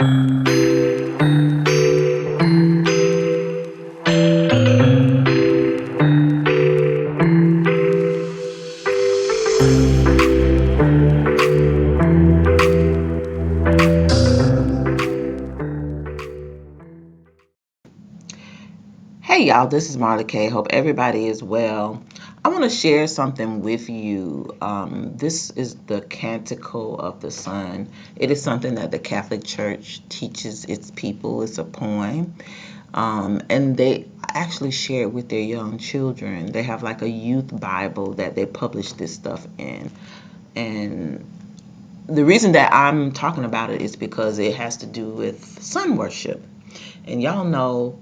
Hey y'all, this is Marla K. Hope everybody is well. I want to share something with you. This is the Canticle of the Sun. It is something that the Catholic Church teaches its people. It's a poem. And they actually share it with their young children. They have like a youth Bible that they publish this stuff in. And the reason that I'm talking about it is because it has to do with sun worship. And y'all know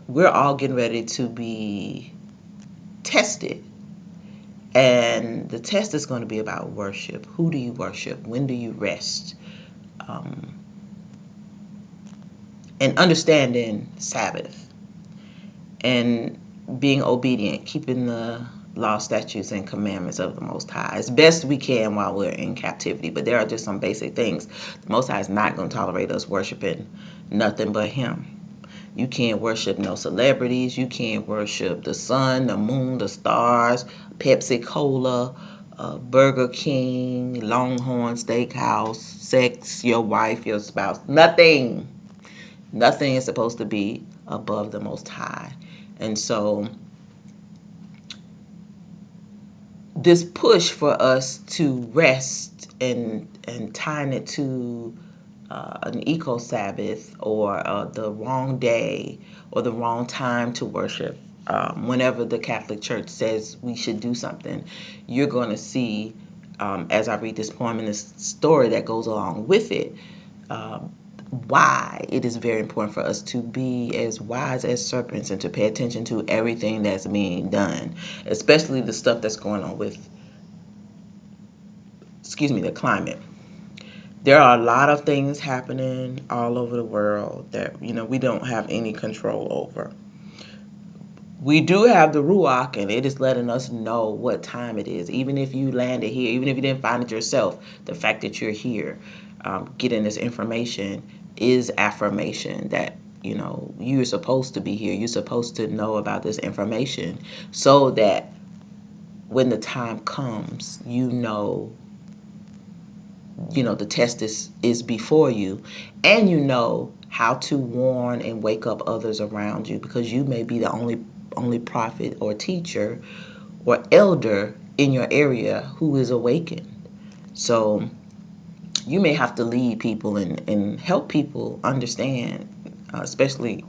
we're all getting ready to be tested. And the test is going to be about worship. Who do you worship? When do you rest? Um, and understanding Sabbath and being obedient, keeping the law, statutes, and commandments of the Most High as best we can while we're in captivity. But there are just some basic things. The Most High is not going to tolerate us worshiping nothing but Him. You can't worship no celebrities. You can't worship the sun, the moon, the stars, Pepsi Cola, Burger King, Longhorn Steakhouse, sex, your wife, your spouse. Nothing. Nothing is supposed to be above the Most High. And so this push for us to rest and tying it to an eco Sabbath or the wrong day or the wrong time to worship. Whenever the Catholic Church says we should do something, you're going to see, as I read this poem and this story that goes along with it, why it is very important for us to be as wise as serpents and to pay attention to everything that's being done, especially the stuff that's going on with, the climate. There are a lot of things happening all over the world that we don't have any control over. We do have the Ruach, and it is letting us know what time it is. Even if you landed here, even if you didn't find it yourself, the fact that you're here, getting this information is affirmation that you're supposed to be here. You're supposed to know about this information so that when the time comes, the test is before you, and how to warn and wake up others around you, because you may be the only prophet or teacher or elder in your area who is awakened. So you may have to lead people and help people understand, especially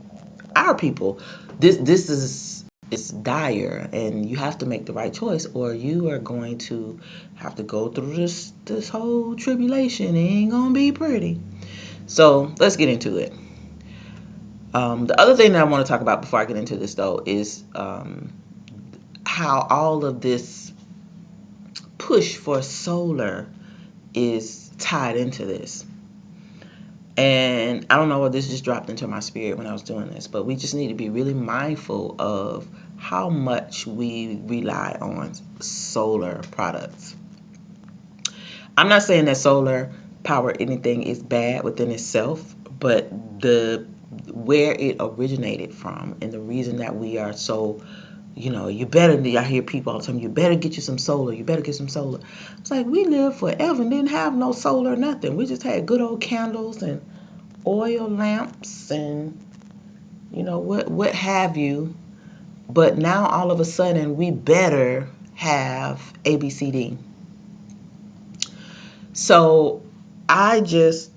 our people. This is it's dire, and you have to make the right choice, or you are going to have to go through this whole tribulation. It ain't gonna be pretty. So let's get into it. The other thing that I want to talk about before I get into this, though, is how all of this push for solar is tied into this. And I don't know what this just dropped into my spirit when I was doing this, but we just need to be really mindful of how much we rely on solar products. I'm not saying that solar power anything is bad within itself, but where it originated from and the reason that we are so, I hear people all the time, you better get you some solar, you better get some solar. It's like we lived forever and didn't have no solar, nothing. We just had good old candles and oil lamps and what have you. But now all of a sudden we better have ABCD. So I just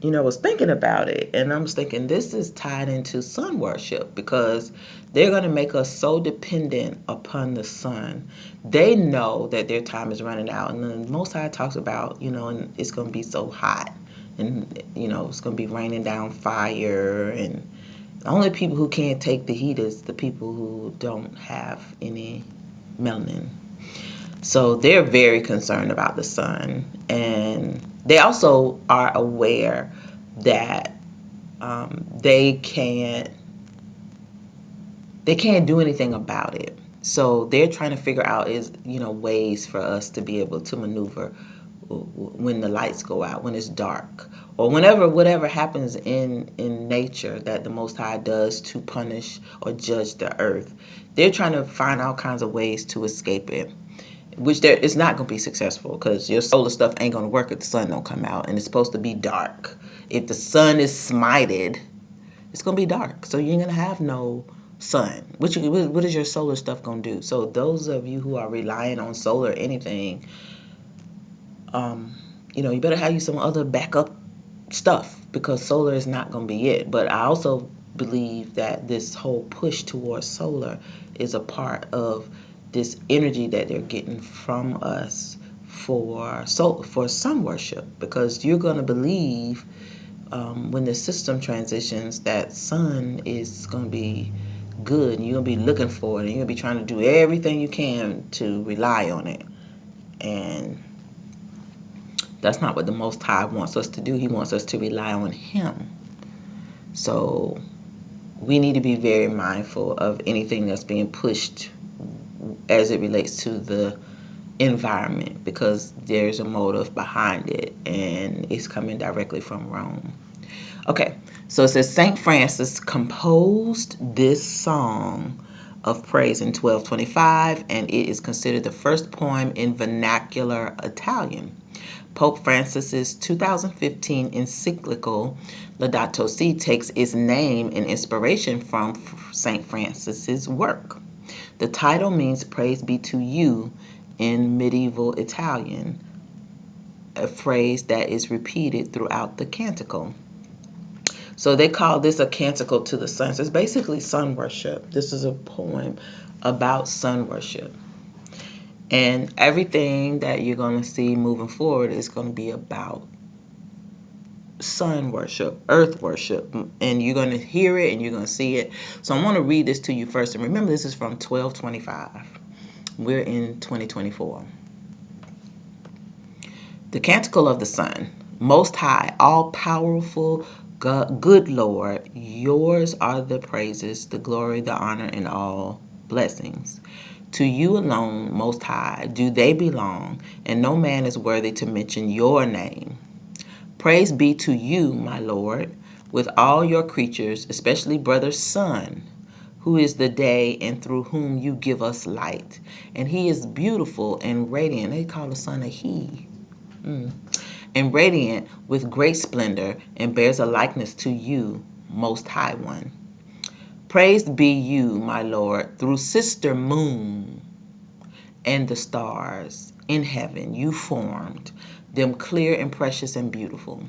was thinking about it, and I was thinking this is tied into sun worship, because they're going to make us so dependent upon the sun. They know that their time is running out, and the Most High talks about and it's going to be so hot, and it's going to be raining down fire, and the only people who can't take the heat is the people who don't have any melanin. So they're very concerned about the sun, and they also are aware that they can't do anything about it. So they're trying to figure out ways for us to be able to maneuver when the lights go out, when it's dark, or whatever happens in nature that the Most High does to punish or judge the earth. They're trying to find all kinds of ways to escape it, which it's not going to be successful, because your solar stuff ain't going to work if the sun don't come out, and it's supposed to be dark. If the sun is smited, it's going to be dark, so you ain't going to have no sun. What is your solar stuff going to do? So those of you who are relying on solar or anything, you better have you some other backup stuff, because solar is not going to be it. But I also believe that this whole push towards solar is a part of this energy that they're getting from us for sun worship, because you're going to believe when the system transitions that sun is going to be good, and you're going to be looking for it, and you're going to be trying to do everything you can to rely on it. And that's not what the Most High wants us to do. He wants us to rely on Him. So we need to be very mindful of anything that's being pushed as it relates to the environment, because there's a motive behind it, and it's coming directly from Rome. Okay, so it says St. Francis composed this song of praise in 1225, and it is considered the first poem in vernacular Italian. Pope Francis's 2015 encyclical Laudato Si takes its name and inspiration from St. Francis's work. The title means praise be to you in medieval Italian, a phrase that is repeated throughout the canticle. So they call this a canticle to the sun. So it's basically sun worship. This is a poem about sun worship. And everything that you're going to see moving forward is going to be about sun worship, earth worship, and you're going to hear it and you're going to see it. So I want to read this to you first. And remember, this is from 1225. We're in 2024. The Canticle of the Sun. Most high, all-powerful, good Lord, yours are the praises, the glory, the honor, and all blessings. To you alone, Most High, do they belong, and no man is worthy to mention your name. Praise be to you, my Lord, with all your creatures, especially brother sun, who is the day and through whom you give us light. And he is beautiful and radiant. They call the sun a he. And radiant with great splendor, and bears a likeness to you, Most High One. Praised be you, my Lord, through sister moon and the stars in heaven you formed, them clear and precious and beautiful.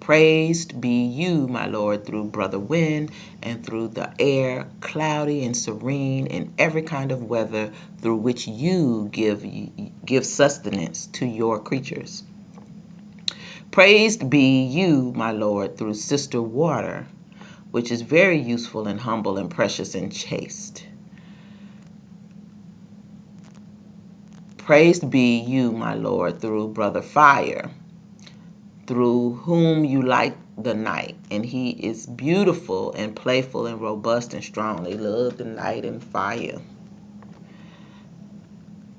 Praised be you, my Lord, through brother wind and through the air, cloudy and serene, in every kind of weather, through which you give sustenance to your creatures. Praised be you, my Lord, through sister water, which is very useful and humble and precious and chaste. Praised be you, my Lord, through brother fire, through whom you light the night, and he is beautiful and playful and robust and strong. They love the night and fire.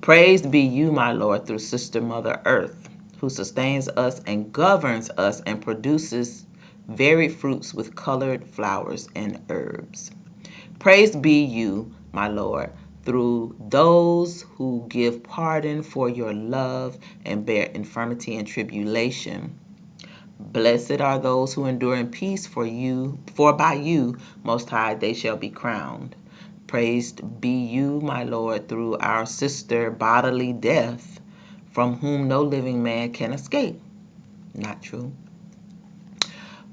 Praised be you, my Lord, through sister mother earth, who sustains us and governs us and produces varied fruits with colored flowers and herbs. Praised be you, my Lord, through those who give pardon for your love and bear infirmity and tribulation. Blessed are those who endure in peace, for by you, Most High, they shall be crowned. Praised be you, my Lord, through our sister bodily death, from whom no living man can escape. Not true.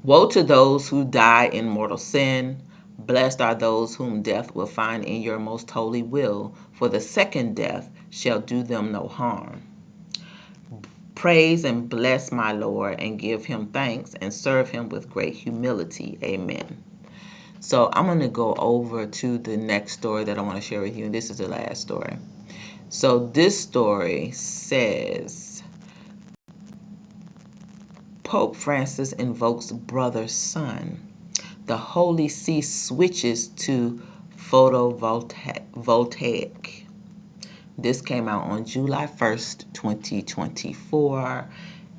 Woe to those who die in mortal sin. Blessed are those whom death will find in your most holy will, for the second death shall do them no harm. Praise and bless my Lord, and give him thanks, and serve him with great humility. Amen. So I'm going to go over to the next story that I want to share with you, and this is the last story. So this story says, Pope Francis invokes brother sun. The Holy See switches to photovoltaic. This came out on July 1st, 2024,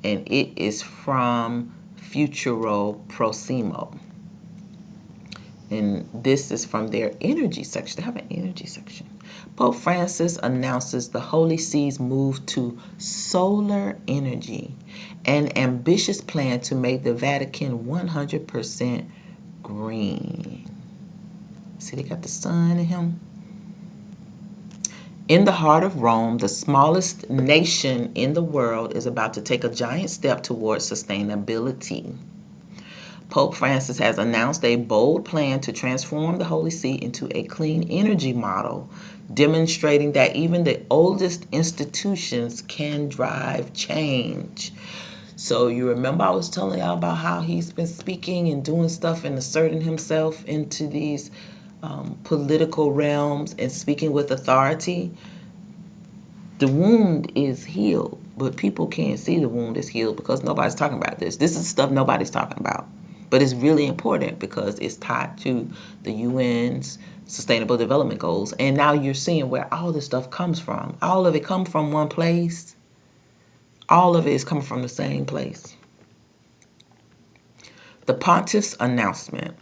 and it is from Futuro Proximo. And this is from their energy section. They have an energy section. Pope Francis announces the Holy See's move to solar energy, an ambitious plan to make the Vatican 100% green. See, they got the sun in him. In the heart of Rome, the smallest nation in the world is about to take a giant step towards sustainability. Pope Francis has announced a bold plan to transform the Holy See into a clean energy model, demonstrating that even the oldest institutions can drive change. So you remember I was telling y'all about how he's been speaking and doing stuff and asserting himself into these political realms and speaking with authority. The wound is healed, but people can't see the wound is healed because nobody's talking about this. This is stuff nobody's talking about. But it's really important because it's tied to the UN's Sustainable Development Goals. And now you're seeing where all this stuff comes from. All of it comes from one place. All of it is coming from the same place. The Pontiff's announcement.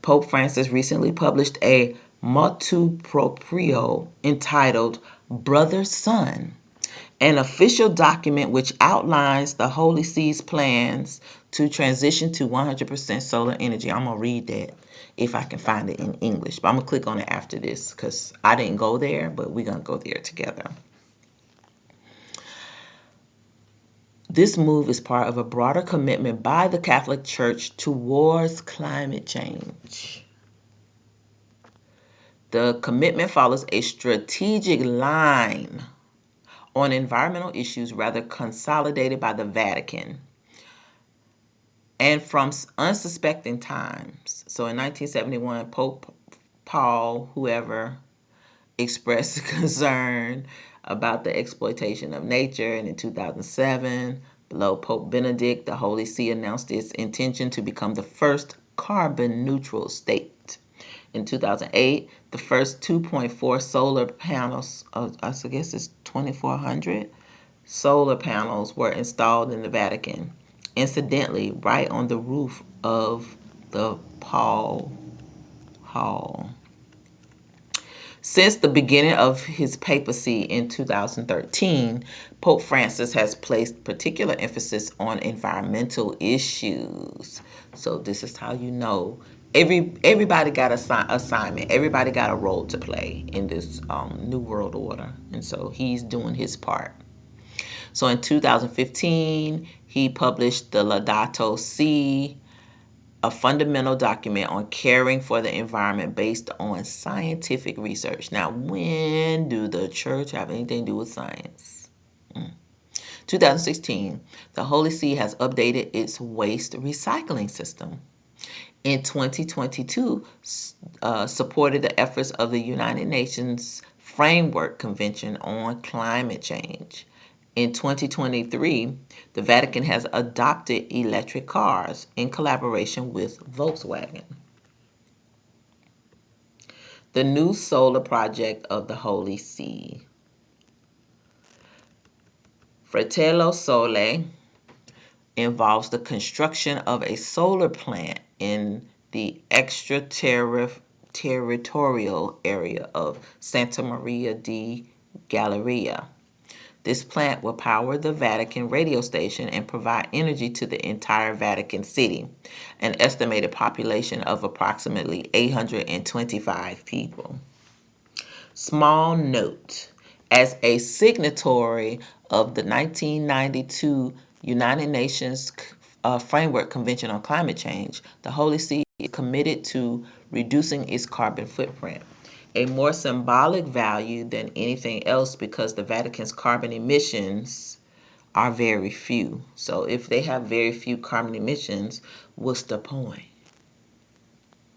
Pope Francis recently published a motu proprio entitled Brother Sun, an official document which outlines the Holy See's plans to transition to 100% solar energy. I'm going to read that if I can find it in English, but I'm going to click on it after this because I didn't go there, but we're going to go there together. This move is part of a broader commitment by the Catholic Church towards climate change. The commitment follows a strategic line on environmental issues rather consolidated by the Vatican and from unsuspecting times. So in 1971, Pope Paul, whoever, expressed concern about the exploitation of nature, and in 2007, below Pope Benedict, the Holy See announced its intention to become the first carbon neutral state. In 2008, the first 2.4 solar panels, I guess it's 2,400 solar panels, were installed in the Vatican, incidentally, right on the roof of the Paul Hall. Since the beginning of his papacy in 2013, Pope Francis has placed particular emphasis on environmental issues. So this is how you know everybody got an assignment. Everybody got a role to play in this new world order. And so he's doing his part. So in 2015, he published the Laudato Si, a fundamental document on caring for the environment based on scientific research. Now, when do the church have anything to do with science? 2016, the Holy See has updated its waste recycling system. In 2022, supported the efforts of the United Nations Framework Convention on Climate Change. In 2023, the Vatican has adopted electric cars in collaboration with Volkswagen. The new solar project of the Holy See. Fratello Sole involves the construction of a solar plant in the extraterritorial area of Santa Maria di Galleria. This plant will power the Vatican radio station and provide energy to the entire Vatican City, an estimated population of approximately 825 people. Small note, as a signatory of the 1992 United Nations Framework Convention on Climate Change, the Holy See is committed to reducing its carbon footprint, a more symbolic value than anything else because the Vatican's carbon emissions are very few. So if they have very few carbon emissions, what's the point?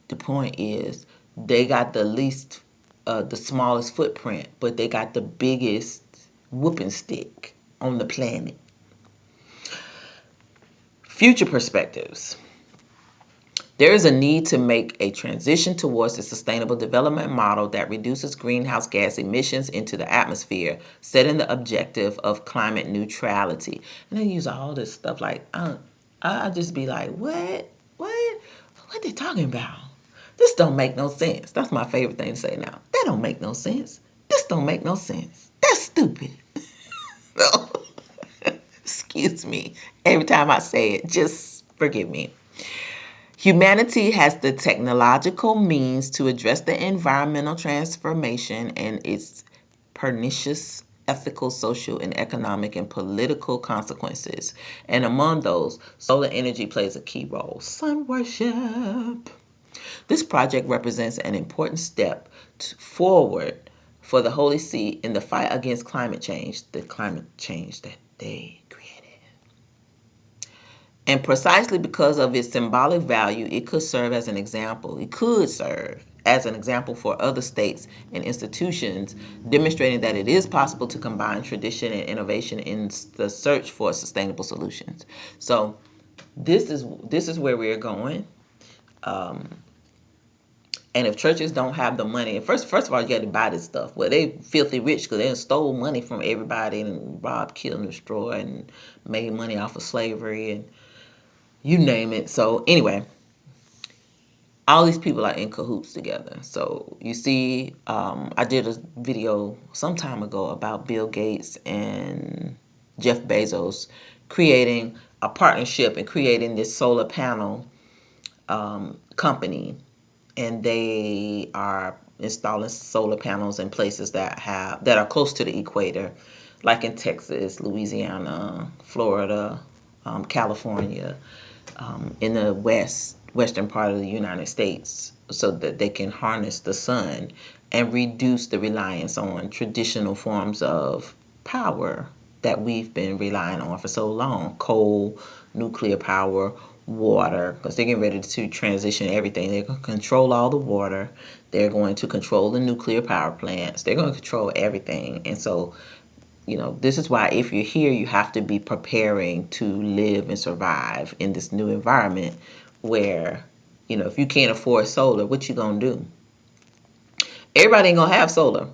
The point is they got the smallest footprint, but they got the biggest whooping stick on the planet. Future perspectives. There is a need to make a transition towards a sustainable development model that reduces greenhouse gas emissions into the atmosphere, setting the objective of climate neutrality. And they use all this stuff like, I just be like, what they talking about? This don't make no sense. That's my favorite thing to say now. That don't make no sense. This don't make no sense. That's stupid. So, excuse me. Every time I say it, just forgive me. Humanity has the technological means to address the environmental transformation and its pernicious ethical, social, and economic and political consequences. And among those, solar energy plays a key role. Sun worship. This project represents an important step forward for the Holy See in the fight against climate change, the climate change that they created. And precisely because of its symbolic value, it could serve as an example. It could serve as an example for other states and institutions, demonstrating that it is possible to combine tradition and innovation in the search for sustainable solutions. So this is where we're going. And if churches don't have the money, first of all, you got to buy this stuff. Well, they filthy rich because they stole money from everybody and robbed, killed, and destroyed, and made money off of slavery and you name it. So anyway, all these people are in cahoots together. So you see, I did a video some time ago about Bill Gates and Jeff Bezos creating a partnership and creating this solar panel company, and they are installing solar panels in places that are close to the equator, like in Texas, Louisiana, Florida, California, in the western part of the United States, so that they can harness the sun and reduce the reliance on traditional forms of power that we've been relying on for so long: coal, nuclear power, water, because they're getting ready to transition everything. They're going to control all the water. They're going to control the nuclear power plants. They're going to control everything. And so, this is why if you're here, you have to be preparing to live and survive in this new environment where, if you can't afford solar, what you going to do? Everybody ain't going to have solar.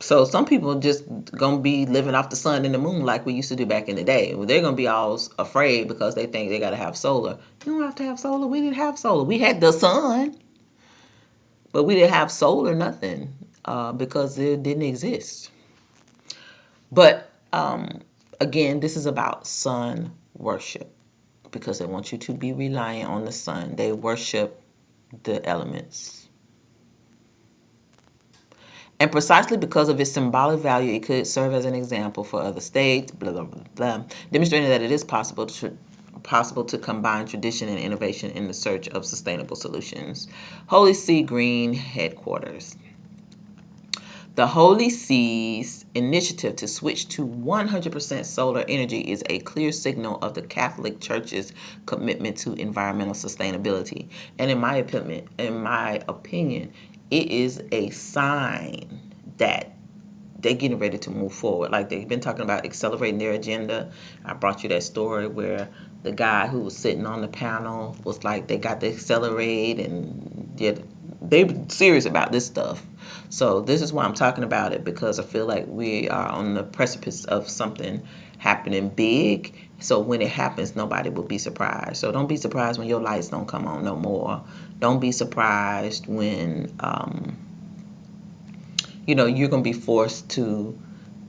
So some people just gonna be living off the sun and the moon like we used to do back in the day. Well, they're gonna be all afraid because they think they gotta have solar. You don't have to have solar. We didn't have solar. We had the sun, but we didn't have solar, nothing, because it didn't exist. But again, this is about sun worship because they want you to be reliant on the sun. They worship the elements. And precisely because of its symbolic value, it could serve as an example for other states, blah, blah, blah, blah, demonstrating that it is possible to combine tradition and innovation in the search of sustainable solutions. Holy See Green Headquarters. The Holy See's initiative to switch to 100% solar energy is a clear signal of the Catholic Church's commitment to environmental sustainability. And in my opinion, it is a sign that they're getting ready to move forward. Like they've been talking about accelerating their agenda. I brought you that story where the guy who was sitting on the panel was like, they got to accelerate, and they're serious about this stuff. So this is why I'm talking about it, because I feel like we are on the precipice of something happening big. So when it happens, nobody will be surprised. So don't be surprised when your lights don't come on no more. Don't be surprised when you're going to be forced to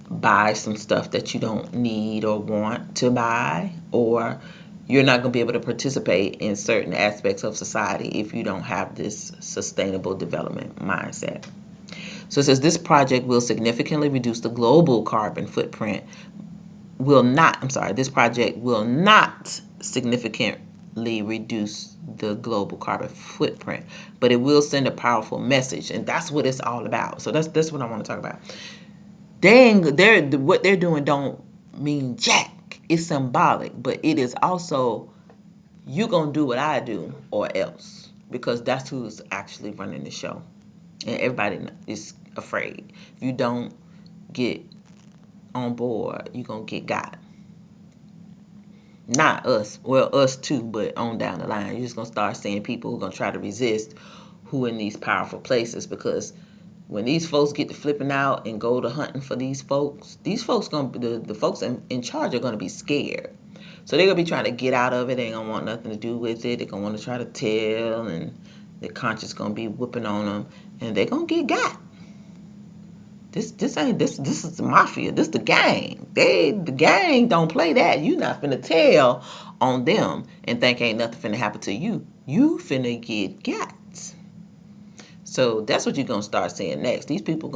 buy some stuff that you don't need or want to buy, or you're not going to be able to participate in certain aspects of society if you don't have this sustainable development mindset. So it says this project will significantly reduce the global carbon footprint. This project will not significantly reduce the global carbon footprint, but it will send a powerful message, and that's what it's all about. So that's what I want to talk about. What they're doing don't mean jack. It's symbolic, but it is also, you gonna do what I do or else, because that's who's actually running the show, and everybody is afraid. If you don't get on board, you're gonna get got. Not us, well, us too, but on down the line, you're just gonna start seeing people who are gonna try to resist, who in these powerful places, because when these folks get to flipping out and go to hunting for these folks gonna the folks in charge are gonna be scared. So they're gonna be trying to get out of it. They ain't gonna want nothing to do with it. They're gonna want to try to tell, and their conscience gonna be whooping on them, and they're gonna get got. This ain't this is the mafia. This the gang. The gang don't play that. You not finna tell on them and think ain't nothing finna happen to you. You finna get got. So that's what you're gonna start seeing next. These people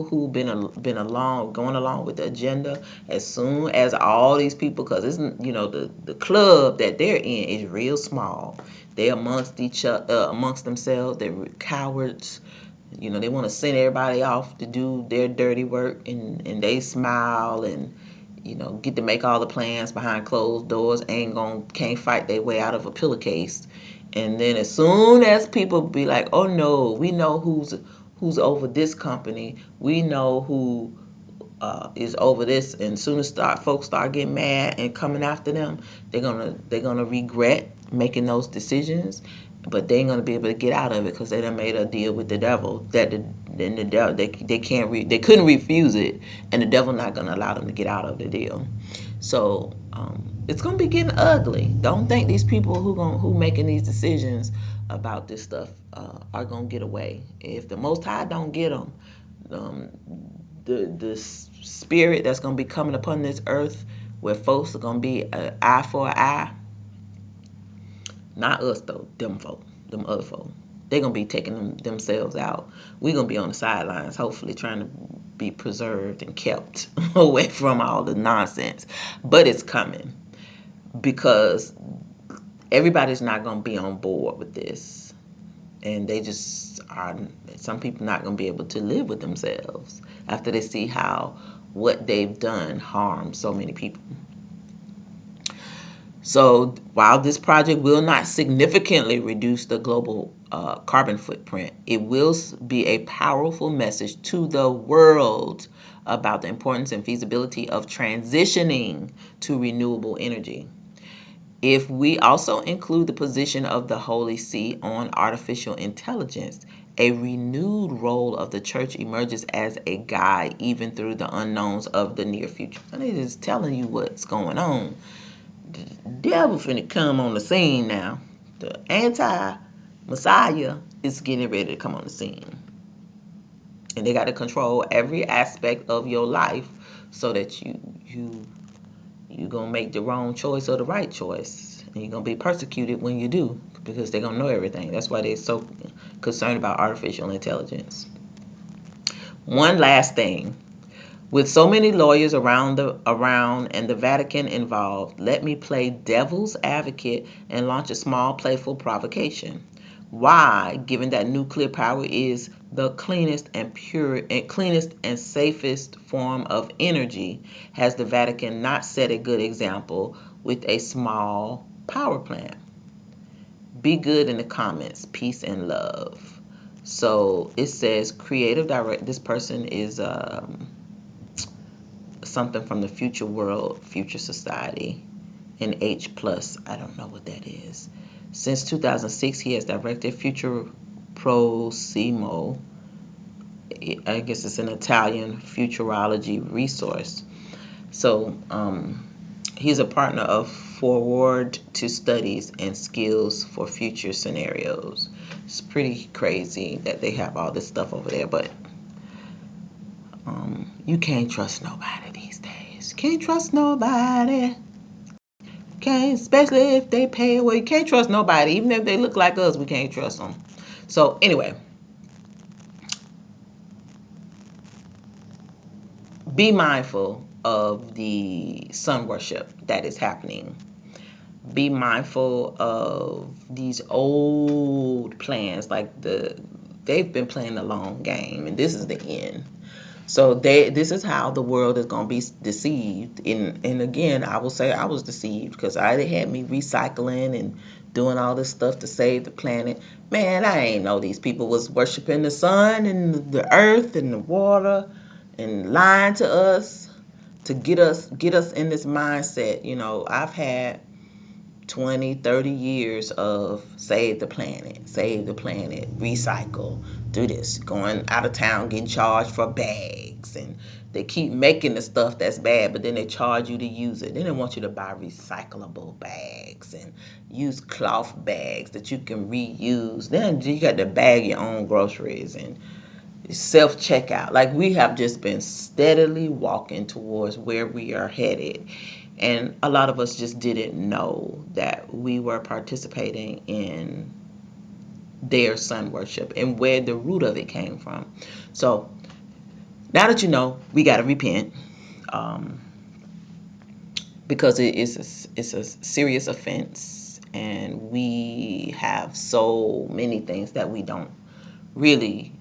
who been along going along with the agenda. As soon as all these people, because it's the club that they're in is real small. They amongst each other, amongst themselves. They're cowards. They want to send everybody off to do their dirty work, and they smile and get to make all the plans behind closed doors. Can't fight their way out of a pillowcase. And then as soon as people be like, oh no, we know who's over this company, we know who is over this, and as soon as folks start getting mad and coming after them, they're gonna regret making those decisions, but they ain't gonna be able to get out of it because they done made a deal with the devil that the devil they couldn't refuse it, and the devil not gonna allow them to get out of the deal. So it's gonna be getting ugly. Don't think these people who making these decisions about this stuff are gonna get away. If the Most High don't get them, um, the spirit that's gonna be coming upon this earth, where folks are gonna be an eye for an eye. Not us though, them other folk. They're gonna be taking themselves out. We're gonna be on the sidelines, hopefully trying to be preserved and kept away from all the nonsense. But it's coming, because everybody's not gonna be on board with this, and they just are. Some people not gonna be able to live with themselves after they see how what they've done harms so many people. So while this project will not significantly reduce the global carbon footprint, it will be a powerful message to the world about the importance and feasibility of transitioning to renewable energy. If we also include the position of the Holy See on artificial intelligence, a renewed role of the church emerges as a guide even through the unknowns of the near future. And it is telling you what's going on. The devil finna come on the scene now. The anti-Messiah is getting ready to come on the scene. And they got to control every aspect of your life so that you gonna make the wrong choice or the right choice. And you're gonna be persecuted when you do, because they're gonna know everything. That's why they're so concerned about artificial intelligence. One last thing. With so many lawyers around and the Vatican involved, let me play devil's advocate and launch a small playful provocation. Why, given that nuclear power is the cleanest and safest form of energy, has the Vatican not set a good example with a small power plant? Be good in the comments. Peace and love. So it says creative direct. This person is something from the future world, future society, and H plus. I don't know what that is. Since 2006, he has directed Future Prossimo. I guess it's an Italian futurology resource. So he's a partner of Forward to Studies and Skills for Future Scenarios. It's pretty crazy that they have all this stuff over there, but you can't trust nobody these days. Can't trust nobody. Can't, especially if they pay. Well, you can't trust nobody, even if they look like us. We can't trust them. So anyway, be mindful of the sun worship that is happening. Be mindful of these old plans, like they've been playing the long game, and this is the end. So this is how the world is going to be deceived. And again, I will say I was deceived, because they had me recycling and doing all this stuff to save the planet. Man, I ain't know these people was worshiping the sun and the earth and the water and lying to us to get us in this mindset. I've had 20, 30 years of save the planet, recycle, do this, going out of town, getting charged for bags, and they keep making the stuff that's bad, but then they charge you to use it. Then they want you to buy recyclable bags and use cloth bags that you can reuse. Then you got to bag your own groceries and self-checkout. Like, we have just been steadily walking towards where we are headed, and a lot of us just didn't know that we were participating in their sun worship and where the root of it came from. So now that you know, we got to repent, because it's a serious offense, and we have so many things that we don't really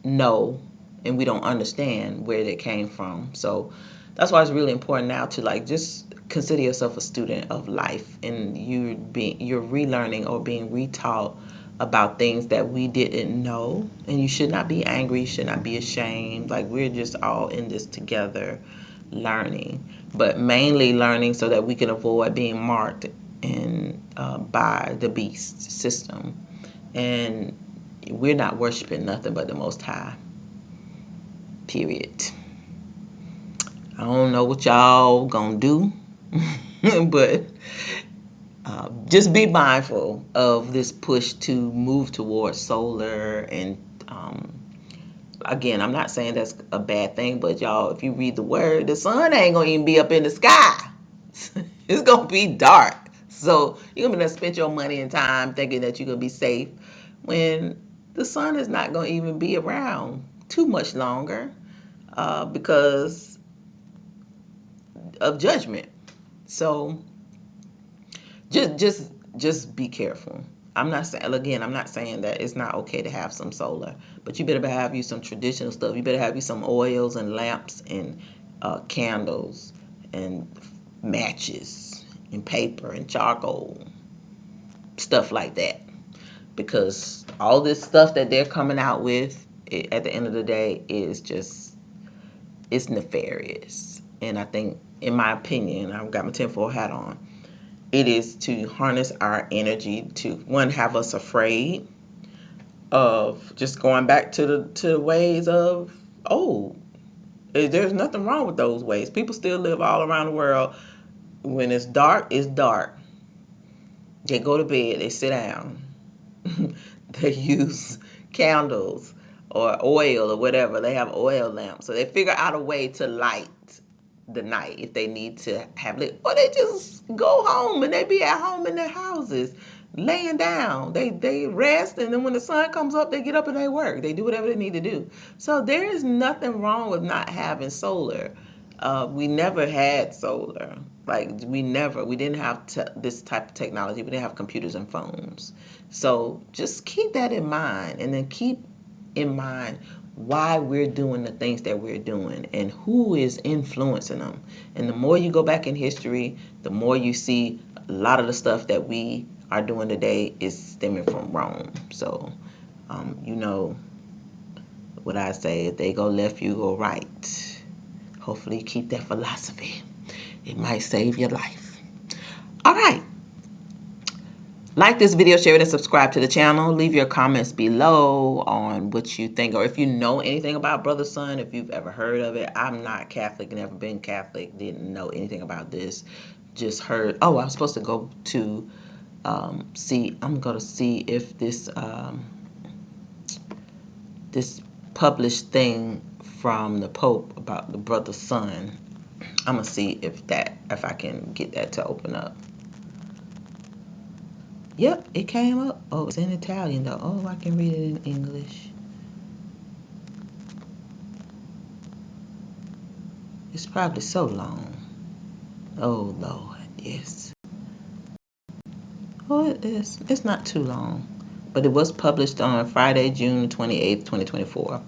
know, and we don't understand where they came from. So that's why it's really important now to, like, just consider yourself a student of life, and you're relearning or being retaught about things that we didn't know. And you should not be angry, you should not be ashamed. Like, we're just all in this together, learning, but mainly learning so that we can avoid being marked and by the beast system. And we're not worshiping nothing but the Most High, period. I don't know what y'all gonna do, but just be mindful of this push to move towards solar. And again, I'm not saying that's a bad thing, but y'all, if you read the word, the sun ain't gonna even be up in the sky. It's gonna be dark. So you're gonna spend your money and time thinking that you're gonna be safe when the sun is not gonna even be around too much longer, because of judgment. So just be careful. I'm not saying that it's not okay to have some solar, but you better have you some traditional stuff. You better have you some oils and lamps and candles and matches and paper and charcoal, stuff like that. Because all this stuff that they're coming out with, at the end of the day, is just, it's nefarious. And I think, in my opinion, I've got my tinfoil hat on, it is to harness our energy to, one, have us afraid of just going back to the ways of old. There's nothing wrong with those ways. People still live all around the world. When it's dark, it's dark. They go to bed, they sit down. They use candles or oil or whatever. They have oil lamps. So they figure out a way to light the night if they need to have lit. Or they just go home and they be at home in their houses, laying down. They rest, and then when the sun comes up, they get up and they work. They do whatever they need to do. So there is nothing wrong with not having solar. We never had solar. Like, we didn't have this type of technology. We didn't have computers and phones. So just keep that in mind, and then keep in mind why we're doing the things that we're doing and who is influencing them. And the more you go back in history, the more you see a lot of the stuff that we are doing today is stemming from Rome. So, you know what I say, if they go left, you go right. Hopefully you keep that philosophy. It might save your life. All right. Like this video, share it, and subscribe to the channel. Leave your comments below on what you think, or if you know anything about Brother Sun, if you've ever heard of it. I'm not Catholic, never been Catholic, didn't know anything about this. Just heard, oh, I was supposed to go to see, I'm going to see if this this published thing from the Pope about the Brother Sun, I'm going to see if I can get that to open up. Yep, it came up. Oh, it's in Italian though. Oh, I can read it in English. It's probably so long. Oh Lord, yes. Oh, it is. It's not too long, but it was published on Friday, June 28th, 2024.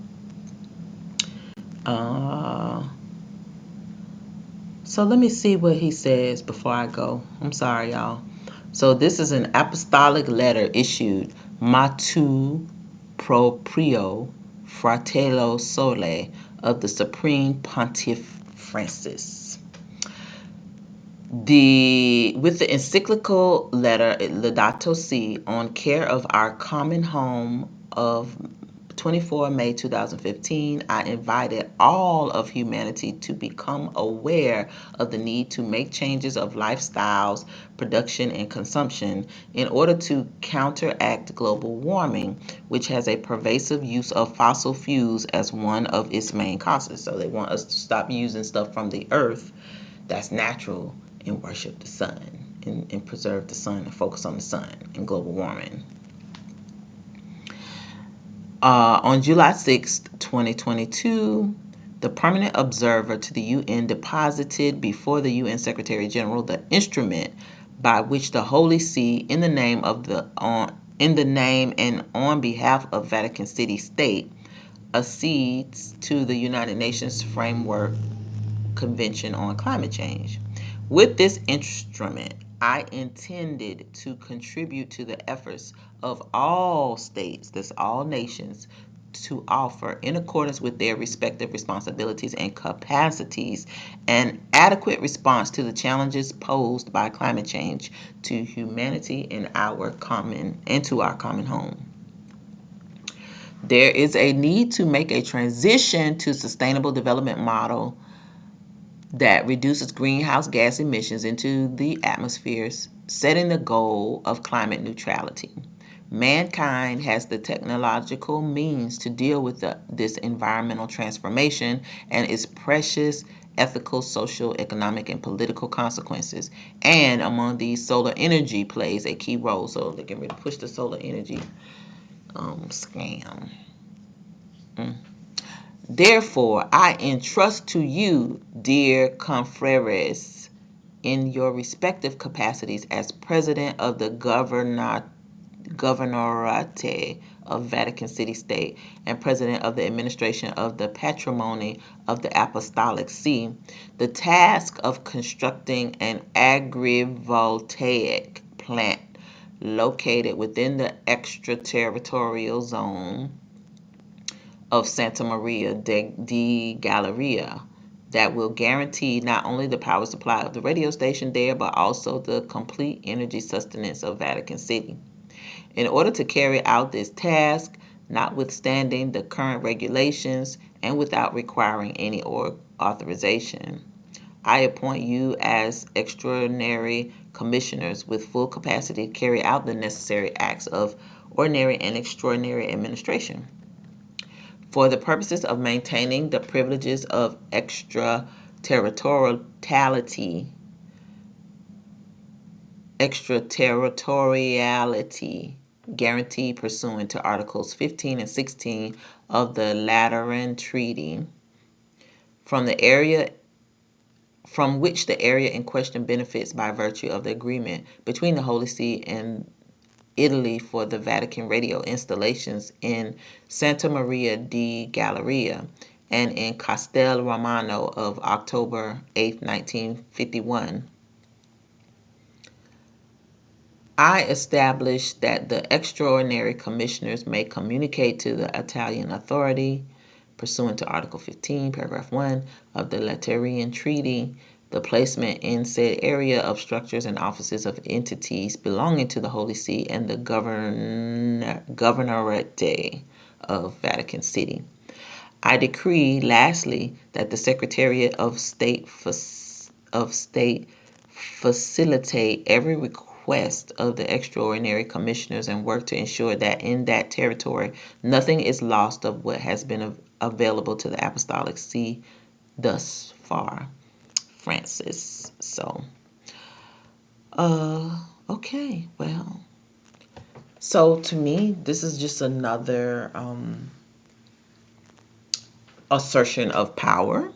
So let me see what he says before I go. I'm sorry, y'all. So this is an apostolic letter issued Motu Proprio Fratello Sole of the Supreme Pontiff Francis. With the encyclical letter Laudato Si on care of our common home of 24 May 2015, I invited all of humanity to become aware of the need to make changes of lifestyles, production, and consumption in order to counteract global warming, which has a pervasive use of fossil fuels as one of its main causes. So they want us to stop using stuff from the earth that's natural and worship the sun and preserve the sun and focus on the sun and global warming. On July 6, 2022, the permanent observer to the UN deposited before the UN Secretary General the instrument by which the Holy See, in the name and on behalf of Vatican City State, accedes to the United Nations Framework Convention on Climate Change. With this instrument, I intended to contribute to the efforts of all states, that's all nations, to offer, in accordance with their respective responsibilities and capacities, an adequate response to the challenges posed by climate change to humanity and to our common home. There is a need to make a transition to sustainable development model that reduces greenhouse gas emissions into the atmospheres, setting the goal of climate neutrality. Mankind has the technological means to deal with this environmental transformation and its precious ethical, social, economic, and political consequences. And among these, solar energy plays a key role. So they can really push the solar energy scam. Therefore, I entrust to you, dear confreres, in your respective capacities as President of the Governorate of Vatican City State and President of the Administration of the Patrimony of the Apostolic See, the task of constructing an agrivoltaic plant located within the extraterritorial zone of Santa Maria di Galleria that will guarantee not only the power supply of the radio station there, but also the complete energy sustenance of Vatican City. In order to carry out this task, notwithstanding the current regulations and without requiring any authorization, I appoint you as extraordinary commissioners with full capacity to carry out the necessary acts of ordinary and extraordinary administration. For the purposes of maintaining the privileges of extraterritoriality guaranteed pursuant to Articles 15 and 16 of the Lateran Treaty, from which the area in question benefits by virtue of the agreement between the Holy See and Italy for the Vatican radio installations in Santa Maria di Galleria and in Castel Romano of October 8, 1951. I established that the extraordinary commissioners may communicate to the Italian authority, pursuant to Article 15, Paragraph 1 of the Lateran Treaty, the placement in said area of structures and offices of entities belonging to the Holy See and the Governorate of Vatican City. I decree, lastly, that the Secretariat of State facilitate every request of the extraordinary commissioners and work to ensure that in that territory nothing is lost of what has been available to the Apostolic See thus far. Francis. So, okay, well. So to me, this is just another assertion of power.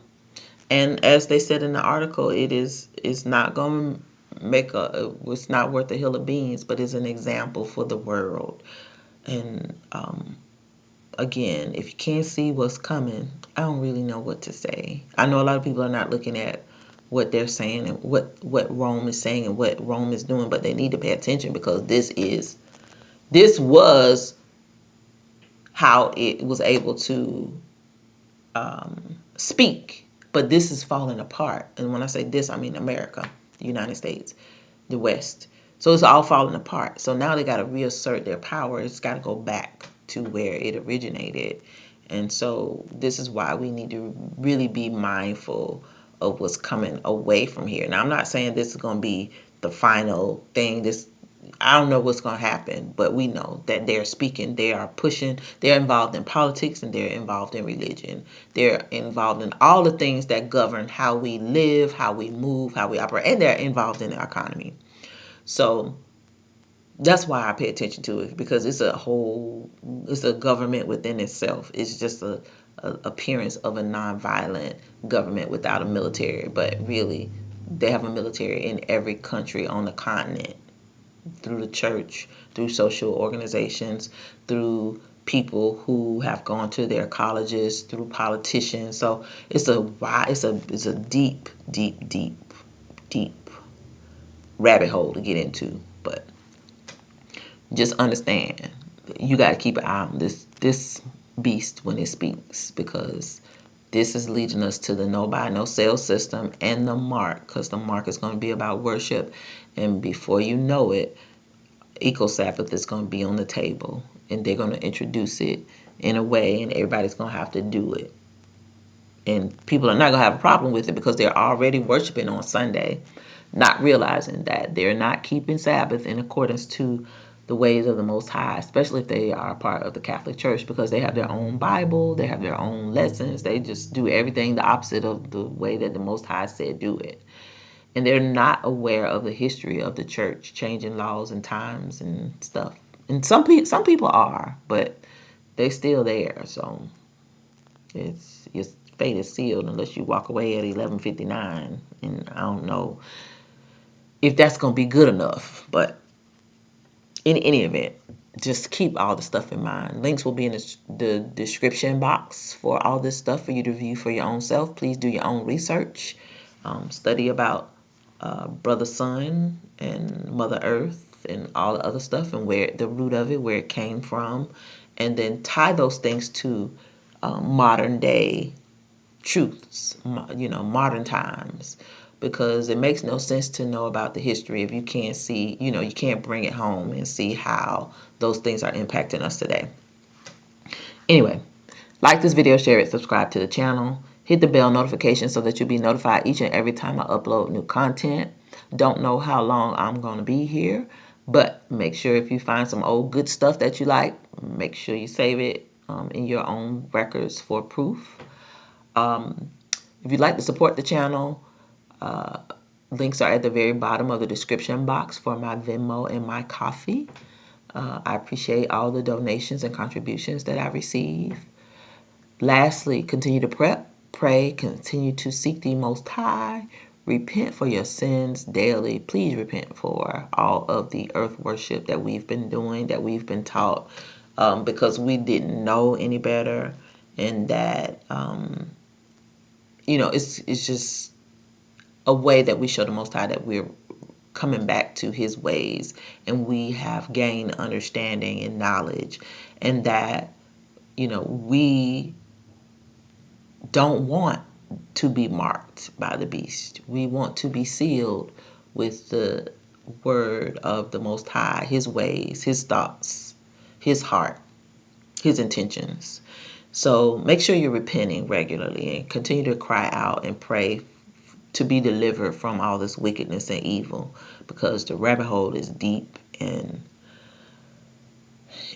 And as they said in the article, it's not going to it's not worth a hill of beans, but it's an example for the world. And again, if you can't see what's coming, I don't really know what to say. I know a lot of people are not looking at what they're saying and what Rome is saying and what Rome is doing, but they need to pay attention because this was how it was able to speak, but this is falling apart. And when I say this, I mean America. the United States, the West. So it's all falling apart. So now they got to reassert their power. It's got to go back to where it originated. And so this is why we need to really be mindful of what's coming away from here. Now, I'm not saying this is going to be the final thing. I don't know what's going to happen, but we know that they're speaking, they are pushing, they're involved in politics, and they're involved in religion. They're involved in all the things that govern how we live, how we move, how we operate, and they're involved in the economy. So that's why I pay attention to it, because it's a government within itself. It's just a appearance of a nonviolent government without a military, but really they have a military in every country on the continent, through the church, through social organizations, through people who have gone to their colleges, through politicians. So it's a deep, deep, deep, deep rabbit hole to get into. But just understand, you got to keep an eye on this beast when it speaks, because this is leading us to the no buy, no sale system and the mark, because the mark is going to be about worship. And before you know it, Eco Sabbath is going to be on the table, and they're going to introduce it in a way, and everybody's going to have to do it. And people are not going to have a problem with it, because they're already worshiping on Sunday, not realizing that they're not keeping Sabbath in accordance to the ways of the Most High, especially if they are a part of the Catholic Church, because they have their own Bible, they have their own lessons, they just do everything the opposite of the way that the Most High said do it. And they're not aware of the history of the church changing laws and times and stuff. And some people are, but they're still there. So your fate is sealed unless you walk away at 11:59. And I don't know if that's gonna be good enough, but in any event, just keep all the stuff in mind. Links will be in the description box for all this stuff for you to view for your own self. Please do your own research. Study about Brother Sun and Mother Earth and all the other stuff, and where the root of it, where it came from, and then tie those things to modern day truths, modern times, because it makes no sense to know about the history if you can't see, you can't bring it home and see how those things are impacting us today. Anyway, like this video, share it, subscribe to the channel, hit the bell notification so that you'll be notified each and every time I upload new content. Don't know how long I'm going to be here, but make sure if you find some old good stuff that you like, make sure you save it in your own records for proof. If you'd like to support the channel, links are at the very bottom of the description box for my Venmo and my Ko-fi. I appreciate all the donations and contributions that I receive. Lastly, continue to pray, continue to seek the Most High, repent for your sins daily. Please repent for all of the earth worship that we've been doing, that we've been taught, because we didn't know any better, and that it's just a way that we show the Most High that we're coming back to his ways, and we have gained understanding and knowledge, and that we don't want to be marked by the beast. We want to be sealed with the word of the Most High, his ways, his thoughts, his heart, his intentions. So make sure you're repenting regularly and continue to cry out and pray to be delivered from all this wickedness and evil, because the rabbit hole is deep and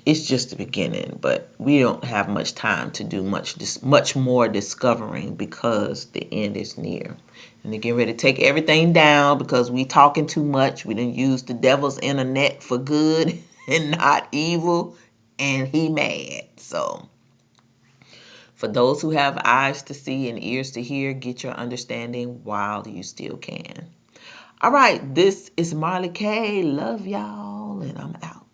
it's just the beginning. But we don't have much time to do much more discovering, because the end is near. And they're getting ready to take everything down because we talking too much. We didn't use the devil's internet for good and not evil, and he mad. So for those who have eyes to see and ears to hear, get your understanding while you still can. All right, this is Marley K. Love y'all, and I'm out.